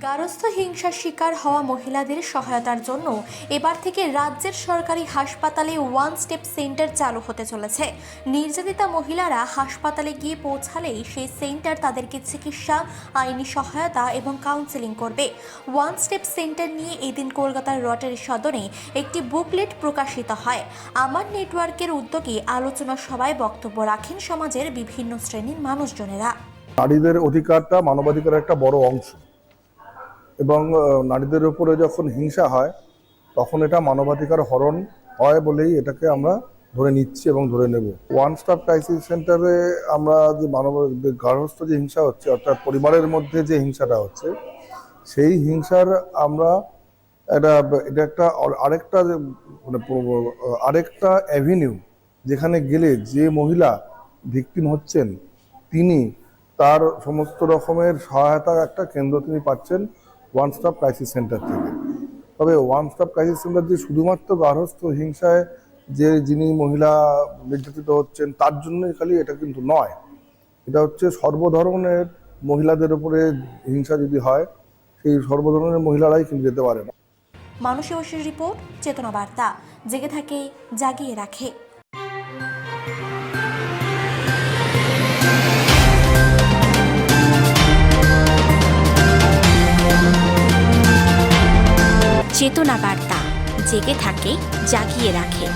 গার্হস্থ্য হিংসার শিকার হওয়া মহিলাদের সহায়তার জন্য এবার থেকে রাজ্যের সরকারি হাসপাতালে ওয়ান স্টেপ সেন্টার চালু হতে চলেছে। নির্যাতিতা মহিলারা হাসপাতালে গিয়ে পৌঁছালেই সেই সেন্টার তাদেরকে চিকিৎসা, আইনি সহায়তা এবং কাউন্সেলিং করবে। ওয়ান স্টেপ সেন্টার নিয়ে এদিন কলকাতার রটারি সদনে একটি বুকলেট প্রকাশিত হয়। আমার নেটওয়ার্কের উদ্যোগে আলোচনা সভায় বক্তব্য রাখেন সমাজের বিভিন্ন শ্রেণীর মানুষজনেরা। নারীদের অধিকারটা মানবাধিকারের একটা বড় অংশ এবং নারীদের উপরে যখন হিংসা হয় তখন এটা মানবাধিকার হরণ হয় বলেই এটাকে আমরা ধরে নিচ্ছি এবং ধরে নেব। ওয়ান স্টপ ক্রাইসিস সেন্টারে আমরা যে গার্হস্থ্য যে হিংসা হচ্ছে, অর্থাৎ পরিবারের মধ্যে যে হিংসাটা হচ্ছে, সেই হিংসার আমরা এটা একটা আরেকটা অ্যাভিনিউ, যেখানে গেলে যে মহিলা ভিকটিম হচ্ছেন তিনি তার সমস্ত রকমের সহায়তার একটা কেন্দ্র তিনি পাচ্ছেন ওয়ান স্টপ ক্রাইসিস সেন্টার থেকে। তবে ওয়ান স্টপ ক্রাইসিস সেন্টার যে শুধুমাত্র গার্হস্থ্য হিংসায় যিনি মহিলা নির্যাতিত হচ্ছেন তার জন্যই খালি এটা কিন্তু নয়, এটা হচ্ছে সর্বধরনের মহিলাদের উপরে হিংসা যদি হয় সেই সর্বধরনের মহিলারাই কিন্তু যেতে পারে না। মানসী বসুর রিপোর্ট, চেতনা বার্তা, জেগে থাকে জাগিয়ে রাখে। চেতনা বার্তা, জেগে থাকে জাগিয়ে রাখে।